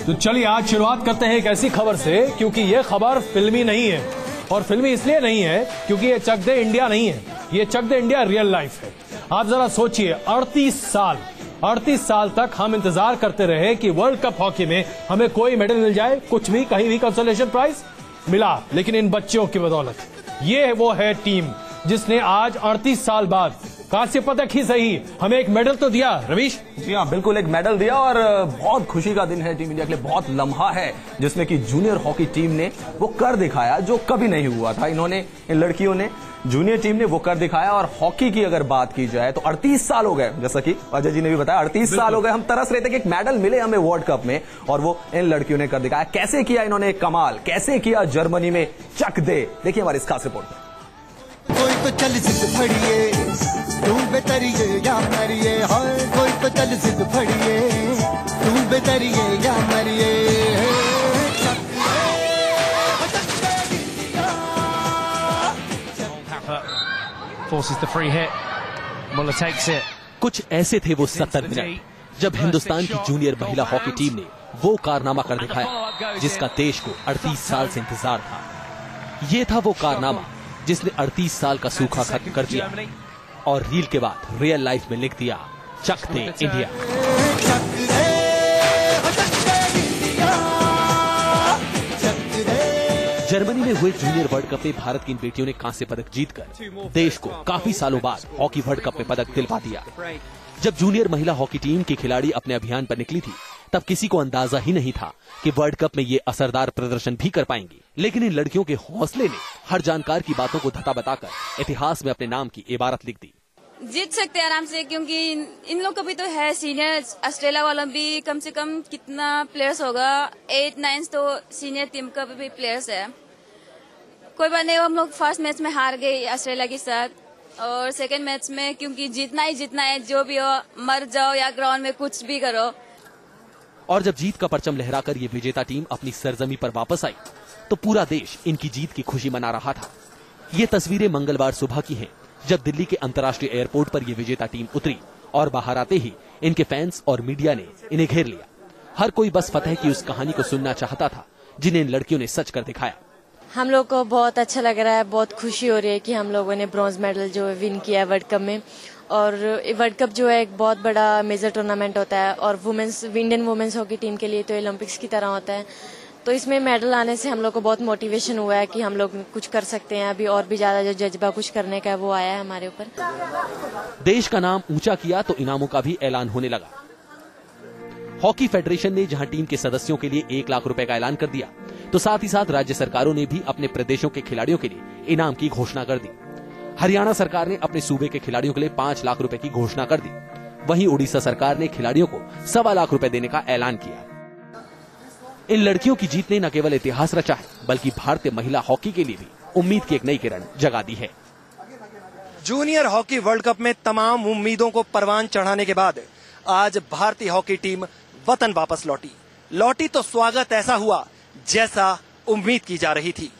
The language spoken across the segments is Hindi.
तो चलिए आज शुरुआत करते हैं एक ऐसी खबर से, क्योंकि ये खबर फिल्मी नहीं है। और फिल्मी इसलिए नहीं है क्योंकि ये चक दे इंडिया नहीं है, ये चक दे इंडिया रियल लाइफ है। आप जरा सोचिए, 38 साल तक हम इंतजार करते रहे कि वर्ल्ड कप हॉकी में हमें कोई मेडल मिल जाए, कुछ भी, कहीं भी कंसोलेशन प्राइज मिला, लेकिन इन बच्चों की बदौलत ये वो है टीम जिसने आज 38 साल बाद कांस्य पदक ही सही हमें एक मेडल तो दिया। रवीश जी हाँ, बिल्कुल एक मेडल दिया और बहुत खुशी का दिन है टीम इंडिया के लिए। बहुत लम्हा है जिसमें कि जूनियर हॉकी टीम ने वो कर दिखाया जो कभी नहीं हुआ था। इन लड़कियों ने, जूनियर टीम ने वो कर दिखाया। और हॉकी की अगर बात की जाए तो 38 साल हो गए, जैसा कि अजय जी ने भी बताया, 38 साल हो गए हम तरस रहे थे कि एक मेडल मिले हमें वर्ल्ड कप में, और वो इन लड़कियों ने कर दिखाया। कैसे किया इन्होंने कमाल, कैसे किया जर्मनी में चक दे, देखिए हमारी इस खास रिपोर्ट में। कोई तो चल जिद फड़िए, तू बेतरिए या मरिए, हाय कोई तो चल जिद फड़िए, तू बेतरिए या मरिए। Forces the free hit. Muller takes it. कुछ ऐसे थे वो 70 मिनट जब हिंदुस्तान की जूनियर महिला हॉकी टीम ने वो कारनामा कर दिखाया जिसका देश को 38 साल से इंतजार था। ये था वो कारनामा जिसने 38 साल का सूखा खत्म कर दिया और रील के बाद रियल लाइफ में लिख दिया चक दे इंडिया। जर्मनी में हुए जूनियर वर्ल्ड कप में भारत की इन बेटियों ने कांस्य पदक जीतकर देश को काफी सालों बाद हॉकी वर्ल्ड कप में पदक दिलवा दिया। जब जूनियर महिला हॉकी टीम के खिलाड़ी अपने अभियान पर निकली थी तब किसी को अंदाजा ही नहीं था कि वर्ल्ड कप में ये असरदार प्रदर्शन भी कर पाएंगी। लेकिन इन लड़कियों के हौसले ने हर जानकार की बातों को धता बताकर इतिहास में अपने नाम की इबारत लिख दी। जीत सकते हैं आराम से, क्योंकि इन लोग का भी तो है सीनियर। ऑस्ट्रेलिया वाला भी कम से कम कितना प्लेयर्स होगा, 8-9 तो सीनियर टीम का भी प्लेयर्स है। कोई बात नहीं, हम लोग फर्स्ट मैच में हार गए ऑस्ट्रेलिया के साथ, और सेकेंड मैच में क्योंकि जीतना ही जीतना है, जो भी हो, मर जाओ या ग्राउंड में कुछ भी करो। और जब जीत का परचम लहराकर ये विजेता टीम अपनी सरजमी पर वापस आई तो पूरा देश इनकी जीत की खुशी मना रहा था। ये तस्वीरें मंगलवार सुबह की हैं, जब दिल्ली के अंतर्राष्ट्रीय एयरपोर्ट पर ये विजेता टीम उतरी और बाहर आते ही इनके फैंस और मीडिया ने इन्हें घेर लिया। हर कोई बस फतेह की उस कहानी को सुनना चाहता था जिन्हें इन लड़कियों ने सच कर दिखाया। हम लोग को बहुत अच्छा लग रहा है, बहुत खुशी हो रही है कि हम लोगों ने ब्रॉन्ज मेडल जो है विन किया है वर्ल्ड कप में। और वर्ल्ड कप जो है एक बहुत बड़ा मेजर टूर्नामेंट होता है और इंडियन वुमेन्स हॉकी टीम के लिए तो ओलंपिक्स की तरह होता है। तो इसमें मेडल आने से हम लोग को बहुत मोटिवेशन हुआ है कि हम लोग कुछ कर सकते हैं। अभी और भी ज्यादा जो जज्बा कुछ करने का है वो आया है हमारे ऊपर। देश का नाम ऊंचा किया तो इनामों का भी ऐलान होने लगा। हॉकी फेडरेशन ने जहां टीम के सदस्यों के लिए 1 लाख रुपए का ऐलान कर दिया, तो साथ ही साथ राज्य सरकारों ने भी अपने प्रदेशों के खिलाड़ियों के लिए इनाम की घोषणा कर दी। हरियाणा सरकार ने अपने सूबे के खिलाड़ियों के लिए 5 लाख रुपए की घोषणा कर दी। वहीं उड़ीसा सरकार ने खिलाड़ियों को 1.25 लाख रुपए देने का ऐलान किया। इन लड़कियों की जीत ने न केवल इतिहास रचा है, बल्कि भारतीय महिला हॉकी के लिए भी उम्मीद की एक नई किरण जगा दी है। जूनियर हॉकी वर्ल्ड कप में तमाम उम्मीदों को परवान चढ़ाने के बाद आज भारतीय हॉकी टीम वतन वापस लौटी तो स्वागत ऐसा हुआ जैसा उम्मीद की जा रही थी।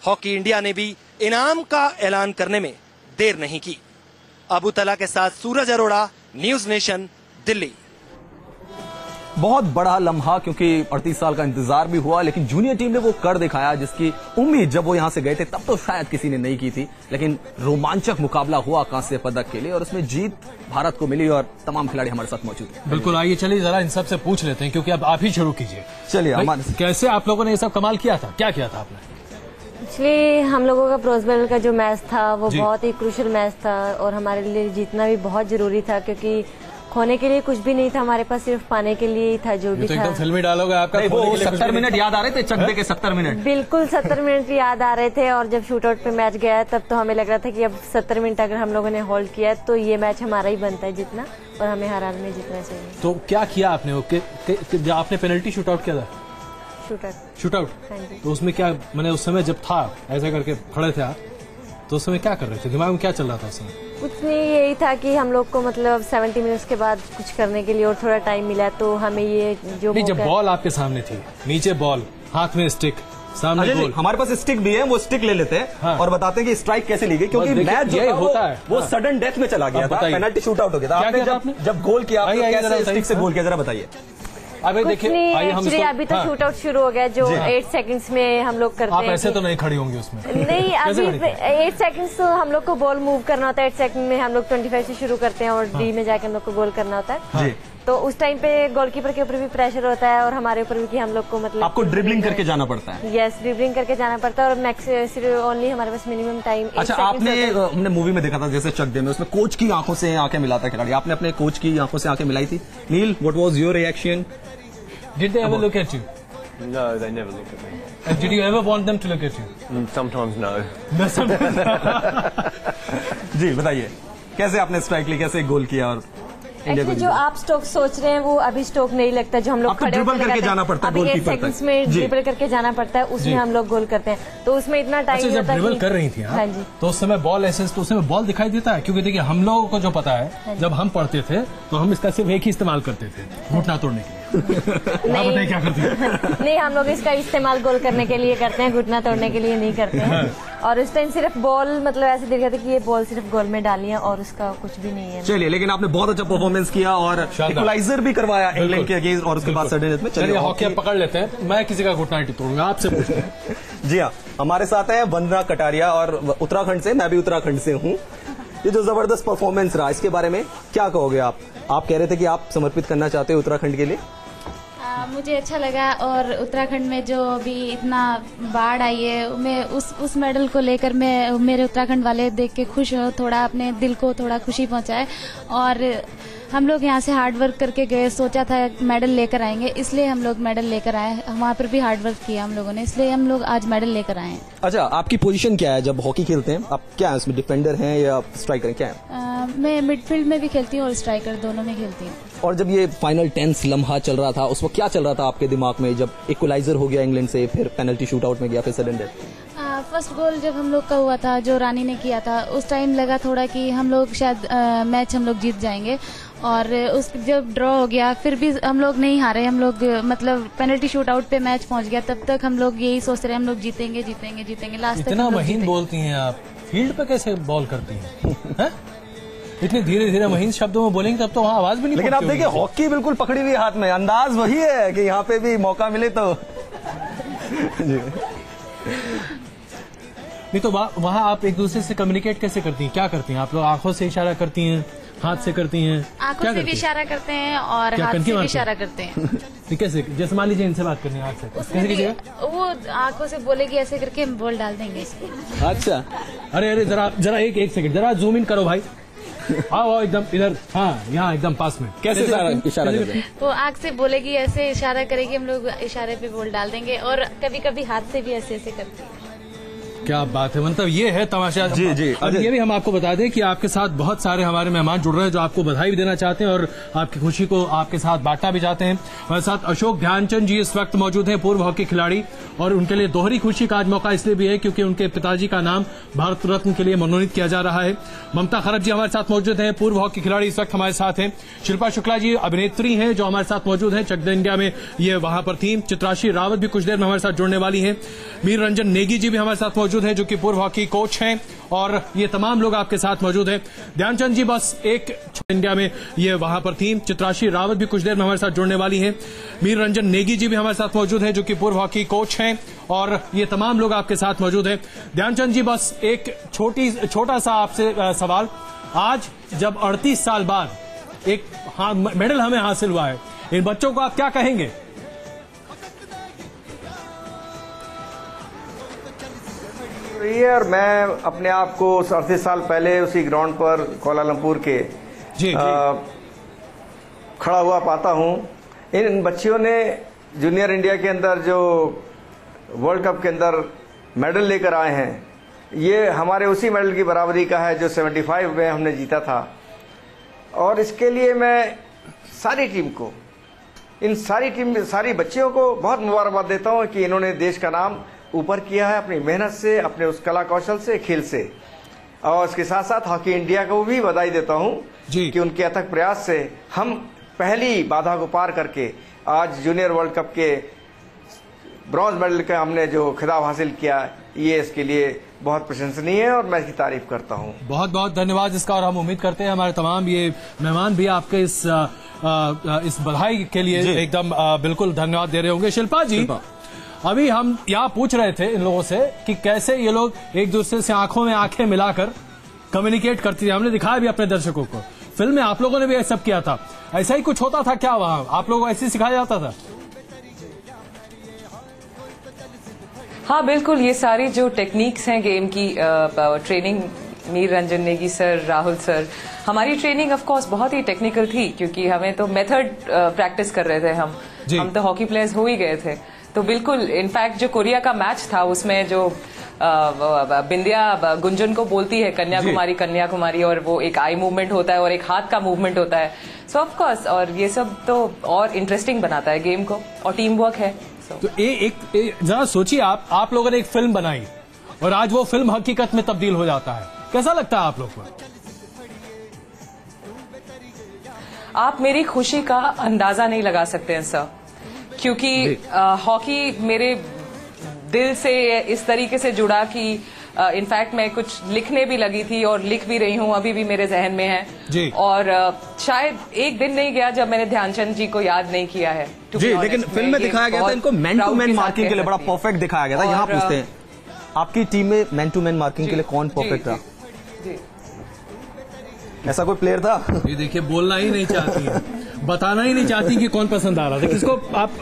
हॉकी इंडिया ने भी इनाम का ऐलान करने में देर नहीं की। अबू तला के साथ सूरज अरोड़ा, न्यूज नेशन, दिल्ली। बहुत बड़ा लम्हा, क्योंकि 38 साल का इंतजार भी हुआ, लेकिन जूनियर टीम ने वो कर दिखाया जिसकी उम्मीद जब वो यहां से गए थे तब तो शायद किसी ने नहीं की थी। लेकिन रोमांचक मुकाबला हुआ कांस्य पदक के लिए और उसमें जीत भारत को मिली और तमाम खिलाड़ी हमारे साथ मौजूद हैं। बिल्कुल, आइए चलिए जरा इन सब से पूछ लेते हैं, क्योंकि अब आप ही शुरू कीजिए। चलिए हमारे कैसे आप लोगों ने ये सब कमाल किया था, क्या किया था आपने? एक्चुअली हम लोगों का ब्रॉन्ज मेडल का जो मैच था वो बहुत ही क्रूशियल मैच था और हमारे लिए जीतना भी बहुत जरूरी था, क्योंकि खोने के लिए कुछ भी नहीं था हमारे पास, सिर्फ पाने के लिए ही था जो भी तो था। एकदम फिल्मी डायलॉग है आपका। वो 70 मिनट याद आ रहे थे, चक दे के 70 मिनट। बिल्कुल 70 मिनट याद आ रहे थे। और जब शूट आउट पे मैच गया तब तो हमें लग रहा था कि अब 70 मिनट अगर हम लोगों ने होल्ड किया तो ये मैच हमारा ही बनता है जितना, और हमें हर हाल में जीतना चाहिए। तो क्या किया आपने? जब आपने पेनल्टी शूट आउट किया था, शूट आउट, तो उसमें क्या, मैंने उस समय जब था ऐसा करके खड़े थे आप, तो उस समय क्या कर रहे थे, दिमाग में क्या चल रहा था उस समय? कुछ नहीं, यही था कि हम लोग को मतलब 70 मिनट्स के बाद कुछ करने के लिए और थोड़ा टाइम मिला, तो हमें ये जो नहीं, जब बॉल आपके सामने थी, नीचे बॉल, हाथ में स्टिक, सामने गोल। हमारे पास स्टिक भी है, वो स्टिक ले लेते हैं हाँ। और बताते हैं कि स्ट्राइक कैसे ली गई, क्योंकि मैच जो होता है वो सडन डेथ में चला गया था, पेनल्टी शूट आउट हो गया था। आपने जब गोल किया, कैसे स्टिक से गोल किया, जरा बताइए। अभी कुछ देखिए, नहीं, आइए हम एक्चुअली इसको- अभी तो हाँ। शूट आउट शुरू हो गया जो 8 सेकंड्स में हम लोग करते आप हैं। ऐसे तो नहीं खड़ी होंगी उसमें। नहीं, कैसे अभी खड़ी थी? 8 सेकंड्स तो हम लोग को बॉल मूव करना होता है। 8 सेकंड में हम लोग 25 से शुरू करते हैं और डी में जाके हम लोग को गोल करना होता है। जी। तो उस टाइम पे गोलकीपर के ऊपर भी प्रेशर होता है और हमारे ऊपर भी कि हम लोग को मतलब आपको ड्रिबलिंग करके जाना पड़ता है। यस, ड्रिबलिंग करके जाना पड़ता है और मैक्स सिर्फ ओनली हमारे पास मिनिमम टाइम। अच्छा, आपने हमने मूवी में देखा था जैसे चक दे में, उसमें कोच की आंखों से आंखें मिलाता खिलाड़ी, आपने अपने कोच की आंखों से आंखें मिलाई थी। Neel, what was your reaction? Did they ever look at you? No, they never look at me. And did you ever want them to look at you? Sometimes no. No, sometimes. जी बताइए, कैसे आपने स्ट्राइक ली, कैसे गोल किया और इंडिया एक्चुअली जो आप स्ट्रोक सोच रहे हैं वो अभी स्ट्रोक नहीं लगता। जो हम लोग आपको खड़े ड्रिबल होकर करके लगाते हैं, जाना पड़ता है अभी 8 गोलकीपर तक। सेकंड्स में जी। ड्रिबल करके जाना पड़ता है, उसमें जी। हम लोग गोल करते हैं। तो उसमें इतना टाइम अच्छा, नहीं जब होता ड्रिबल कि- कर रही थी आप, हाँ जी। तो उस समय बॉल ऐसे, तो उस समय बॉल दिखाई देता है? क्योंकि देखिए हम लोगों को जो पता है, जब हम पढ़ते थे तो हम इसका सिर्फ एक ही इस्तेमाल करते थे, घुटना तोड़ने के लिए। आप बताइए क्या करती है? नहीं, हम लोग इसका इस्तेमाल गोल करने के लिए करते हैं, घुटना तोड़ने के लिए नहीं करते हैं। और उस टाइम सिर्फ बॉल मतलब ऐसे दिख रहा था कि ये बॉल सिर्फ गोल में डाली है और उसका कुछ भी नहीं है। चलिए, लेकिन आपने बहुत अच्छा परफॉर्मेंस किया और इक्वलाइजर भी करवाया इंग्लैंड के अगेंस्ट और उसके बाद सडन डेथ में। चलिए हॉकी अब पकड़ लेते हैं, मैं किसी का घुटना नहीं तोड़ूंगा, आपसे पूछते हैं। जी हाँ, हमारे साथ है वंदना कटारिया और उत्तराखंड से, मैं भी उत्तराखंड से हूँ। ये जो जबरदस्त परफॉर्मेंस रहा, इसके बारे में क्या कहोगे आप? आप कह रहे थे कि आप समर्पित करना चाहते हो उत्तराखंड के लिए। मुझे अच्छा लगा और उत्तराखंड में जो भी इतना बाढ़ आई है, मैं उस मेडल को लेकर मैं मेरे उत्तराखंड वाले देख के खुश हो, थोड़ा अपने दिल को थोड़ा खुशी पहुंचाए। और हम लोग यहाँ से हार्ड वर्क करके गए, सोचा था मेडल लेकर आएंगे, इसलिए हम लोग मेडल लेकर आए। वहाँ पर भी हार्ड वर्क किया हम लोगों ने, इसलिए हम लोग आज मेडल लेकर आए हैं। अच्छा, आपकी पोजीशन क्या है जब हॉकी खेलते हैं? आप क्या है उसमें, डिफेंडर हैं या स्ट्राइकर हैं, क्या है? मैं मिडफील्ड में भी खेलती हूँ और स्ट्राइकर दोनों में खेलती हूँ। और जब ये फाइनल टेंस लम्हा चल रहा था, उस वक्त क्या चल रहा था आपके दिमाग में जब इक्वलाइजर हो गया इंग्लैंड से, फिर पेनल्टी शूट आउट में गया, फिर सडन डेथ? फर्स्ट गोल जब हम लोग का हुआ था, जो रानी ने किया था, उस टाइम लगा थोड़ा कि हम लोग शायद मैच हम लोग जीत जाएंगे। और उस जब ड्रॉ हो गया, फिर भी हम लोग नहीं हारे, हम लोग मतलब पेनल्टी शूट आउट पे मैच पहुंच गया। तब तक हम लोग यही सोचते रहे हम लोग जीतेंगे जीतेंगे जीतेंगे, लास्ट तक इतना महीन बोलती हैं आप, फील्ड पे कैसे बॉल करती हैं? इतने धीरे धीरे महीन शब्दों में बोलेंगे तब तो वहाँ आवाज भी नहीं। लेकिन आप देखिए, हॉकी बिल्कुल पकड़ी हुई हाथ में, अंदाज वही है कि यहाँ पे भी मौका मिले तो जी। नहीं तो वहाँ आप एक दूसरे से कम्युनिकेट कैसे करती हैं? क्या करती हैं आप लोग? आंखों से इशारा करती हैं, हाथ से करती हैं? आंखों से भी इशारा करते हैं और क्या हाथ कनकी से भी मारते इशारा करते हैं। तो कैसे? जैसे मान लीजिए इनसे बात करनी है हाथ से, उसमें कैसे भी कीजिएगा? वो आंखों से बोलेगी, ऐसे करके हम बॉल डाल देंगे इसको। अच्छा, अरे जरा एक सेकंड, जरा जूम इन करो भाई। आओ एकदम इधर, हाँ यहाँ एकदम पास में। कैसे इशारा करते हैं? वो आंख से बोलेगी, ऐसे इशारा करेगी, हम लोग इशारे पे बॉल डाल देंगे। और कभी कभी हाथ से भी ऐसे ऐसे करते हैं। क्या बात है, मतलब ये है तमाशा। जी जी। और ये भी हम आपको बता दें कि आपके साथ बहुत सारे हमारे मेहमान जुड़ रहे हैं जो आपको बधाई भी देना चाहते हैं और आपकी खुशी को आपके साथ बांटना भी चाहते हैं। हमारे साथ अशोक ध्यानचंद जी इस वक्त मौजूद हैं, पूर्व हॉकी खिलाड़ी, और उनके लिए दोहरी खुशी का आज मौका इसलिए भी है क्योंकि उनके पिताजी का नाम भारत रत्न के लिए मनोनीत किया जा रहा है। ममता खरब जी हमारे साथ मौजूद हैं, पूर्व हॉकी खिलाड़ी, इस वक्त हमारे साथ हैं। शिल्पा शुक्ला जी अभिनेत्री हैं जो हमारे साथ मौजूद हैं, चक दे इंडिया में ये वहां पर थी। चित्राशी रावत भी कुछ देर में हमारे साथ जुड़ने वाली हैं। मीर रंजन नेगी जी भी हमारे साथ मौजूद हैं जो कि पूर्व हॉकी कोच हैं, और ये तमाम लोग आपके साथ मौजूद हैं। ध्यानचंद जी बस एक इंडिया में ये वहां पर थी। चित्राशी रावत भी कुछ देर में हमारे साथ जुड़ने वाली हैं। मीर रंजन नेगी जी भी हमारे साथ मौजूद हैं जो कि पूर्व हॉकी कोच हैं, और ये तमाम लोग आपके साथ मौजूद हैं। ध्यानचंद जी बस एक छोटा सा आपसे सवाल, आज जब 38 साल बाद एक मेडल हमें हासिल हुआ है, इन बच्चों को आप क्या कहेंगे? और मैं अपने आप को 38 साल पहले उसी ग्राउंड पर कोलालमपुर के खड़ा हुआ पाता हूं। इन बच्चियों ने जूनियर इंडिया के अंदर जो वर्ल्ड कप के अंदर मेडल लेकर आए हैं, ये हमारे उसी मेडल की बराबरी का है जो 75 में हमने जीता था। और इसके लिए मैं सारी टीम को, इन सारी बच्चियों को बहुत मुबारकबाद देता हूं कि इन्होंने देश का नाम ऊपर किया है अपनी मेहनत से, अपने उस कला कौशल से, खेल से। और इसके साथ साथ हॉकी इंडिया को भी बधाई देता हूं कि उनके अथक प्रयास से हम पहली बाधा को पार करके आज जूनियर वर्ल्ड कप के ब्रॉन्ज मेडल का हमने जो खिताब हासिल किया, ये इसके लिए बहुत प्रशंसनीय है और मैं इसकी तारीफ करता हूं। बहुत बहुत धन्यवाद इसका, और हम उम्मीद करते हैं हमारे तमाम ये मेहमान भी आपके इस इस बधाई के लिए एकदम बिल्कुल धन्यवाद दे रहे होंगे। शिल्पा जी, अभी हम यहाँ पूछ रहे थे इन लोगों से कि कैसे ये लोग एक दूसरे से आंखों में आंखें मिलाकर कम्युनिकेट करती थी। हमने दिखाया भी अपने दर्शकों को। फिल्म में आप लोगों ने भी सब किया था, ऐसा ही कुछ होता था क्या वहां? आप लोगों को ऐसे सिखाया जाता था? हाँ बिल्कुल, ये सारी जो टेक्निक्स हैं गेम की training, Mir Ranjan Negi sir, Rahul sir, हमारी ट्रेनिंग ऑफ कोर्स बहुत ही टेक्निकल थी क्योंकि हमें तो मेथड प्रैक्टिस कर रहे थे। हम तो हॉकी प्लेयर्स हो ही गए थे। तो बिल्कुल, इनफैक्ट जो कोरिया का मैच था उसमें जो बिंदिया गुंजन को बोलती है कन्याकुमारी कन्याकुमारी, और वो एक आई मूवमेंट होता है और एक हाथ का मूवमेंट होता है। सो ऑफ कोर्स, और ये सब तो और इंटरेस्टिंग बनाता है गेम को, और टीम वर्क है। तो एक जरा सोचिए, आप लोगों ने एक फिल्म बनाई और आज वो फिल्म हकीकत में तब्दील हो जाता है, कैसा लगता है आप लोग को? आप मेरी खुशी का अंदाजा नहीं लगा सकते हैं सर, क्योंकि हॉकी मेरे दिल से इस तरीके से जुड़ा कि इनफैक्ट मैं कुछ लिखने भी लगी थी और लिख भी रही हूँ, अभी भी मेरे जहन में है जी। और शायद एक दिन नहीं गया जब मैंने ध्यानचंद जी को याद नहीं किया है जी। लेकिन फिल्म में दिखाया गया था इनको मैन टू मैन मार्किंग के लिए बड़ा परफेक्ट दिखाया गया था। यहाँ पूछते हैं, आपकी टीम में मैन टू मैन मार्किंग के लिए कौन परफेक्ट था? ऐसा कोई प्लेयर था? ये देखिए, बोलना ही नहीं चाहती है, बताना ही नहीं चाहती कि कौन पसंद आ रहा था। किसको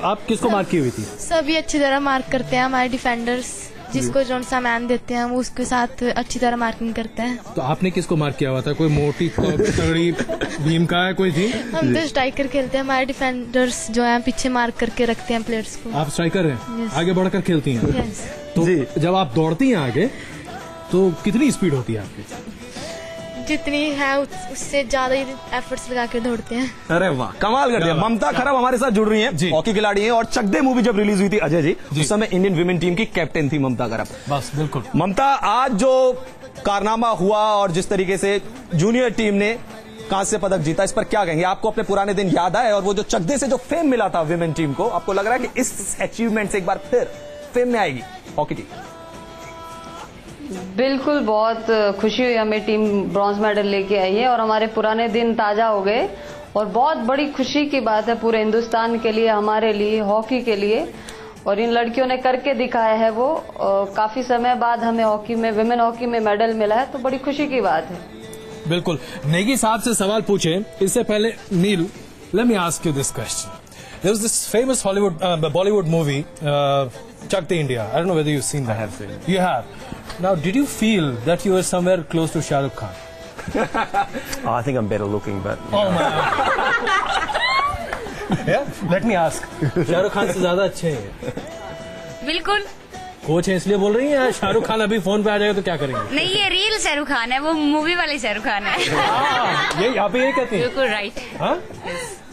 आप किसको मार्क की हुई थी? सभी अच्छी तरह मार्क करते हैं हमारे डिफेंडर्स, जिसको जौन सा मैन देते हैं वो उसके साथ अच्छी तरह मार्किंग करते हैं। तो आपने किसको मार्क किया हुआ था? कोई मोटी तगड़ी भीम का है कोई थी? हम तो स्ट्राइकर खेलते हैं, हमारे डिफेंडर्स जो है पीछे मार्क करके रखते हैं प्लेयर्स को। आप स्ट्राइकर हैं? आगे बढ़कर खेलती हैं? तो जब आप दौड़ती हैं आगे तो कितनी स्पीड होती है आपकी? जितनी है उससे ज्यादा एफर्ट्स लगा के दौड़ते हैं। अरे वाह, कमाल कर दिया। ममता खरब हमारे साथ जुड़ रही हैं, हॉकी खिलाड़ी हैं, और चक दे मूवी जब रिलीज हुई थी अजय जी, उस समय इंडियन विमेन टीम की कैप्टन थी ममता खरब। बस बिल्कुल। ममता, आज जो कारनामा हुआ और जिस तरीके से जूनियर टीम ने कांस्य पदक जीता, इस पर क्या कहेंगे? आपको अपने पुराने दिन याद आए? और वो जो चक दे से जो फेम मिला था विमेन टीम को, आपको लग रहा है कि इस अचीवमेंट से एक बार फिर फेम में आएगी हॉकी टीम? बिल्कुल, बहुत खुशी हुई, हमें टीम ब्रॉन्ज मेडल लेके आई है और हमारे पुराने दिन ताजा हो गए, और बहुत बड़ी खुशी की बात है पूरे हिंदुस्तान के लिए, हमारे लिए, हॉकी के लिए। और इन लड़कियों ने करके दिखाया है वो, काफी समय बाद हमें हॉकी में, विमेन हॉकी में मेडल मिला है, तो बड़ी खुशी की बात है। बिल्कुल। नेगी साहब से सवाल पूछे इससे पहले, Neel, let me ask you this question. There was this famous Bollywood movie, Chak De India. I don't know whether you've seen that. I have seen it. You have. Now, did you feel that you were somewhere close to Shah Rukh Khan? I think I'm better looking, but... Oh my God. Yeah? Let me ask. Shahrukh Khan से ज्यादा अच्छे हैं? बिल्कुल। कोच है इसलिए बोल रही हैं? शाहरुख खान अभी फोन पे आ जाएगा तो क्या करेंगे? नहीं, ये रियल शाहरुख खान है, वो मूवी वाले शाहरुख खान है। ये आप यही कहते हैं? बिल्कुल राइट। हाँ,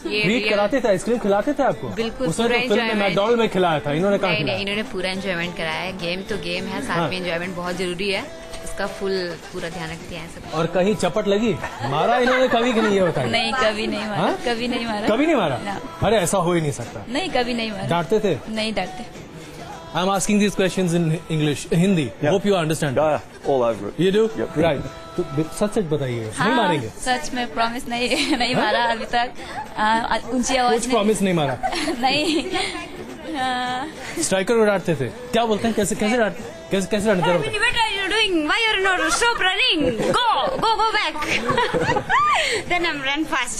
ट्रीट कराते थे, आइसक्रीम खिलाते थे आपको? बिल्कुल। उसने तो फिल्म में मैकडॉनल्ड में खिलाया था, इन्होंने कहा नहीं, इन्होंने पूरा एंजॉयमेंट कराया है। गेम तो गेम है, साथ में एंजॉयमेंट बहुत जरूरी है, इसका पूरा ध्यान रखते हैं सब। और कहीं चपट लगी? मारा इन्होंने कभी कि नहीं? ये बताइए। नहीं, कभी नहीं मारा। कभी नहीं मारा। कभी नहीं मारा? अरे ऐसा हो ही नहीं सकता। नहीं, कभी नहीं मारा। डांटते थे? नहीं डांटते। I'm asking these questions in English, Hindi. Hope you understand. All over it. You do? Yep. Right. तो सच बताइए, नहीं मारेंगे? सच में प्रॉमिस नहीं मारा अभी तक। ऊंची आवाज कुछ प्रॉमिस नहीं मारा? नहीं। स्ट्राइकर को डांटते थे? क्या बोलते हैं? कैसे डांटते? कैसे डांटते? What are you doing? Why you're not stop running? Go back. Then I'm run fast.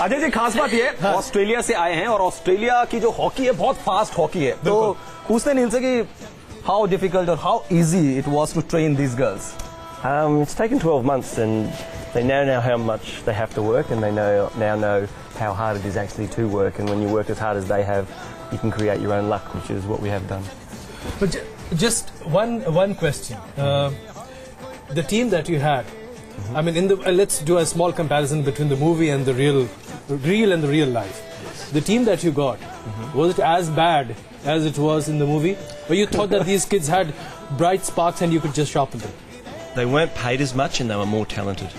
Ajay ji, खास बात ये, ऑस्ट्रेलिया से आए हैं और ऑस्ट्रेलिया की जो हॉकी है बहुत फास्ट हॉकी है, तो पूछते नहीं इनसे कि हाउ डिफिकल्ट और how easy it was to train these girls? It's taken 12 months and they now know how much they have to work, and they now know how hard it is actually to work, and when you work as hard as they have, you can create your own luck, which is what we have done. But just one question. The team that you had, I mean, let's do a small comparison between the movie and the real and the real life. The team that you got, was it as bad as it was in the movie, or you thought that these kids had bright sparks and you could just sharpen them? They weren't paid as much and they were more talented.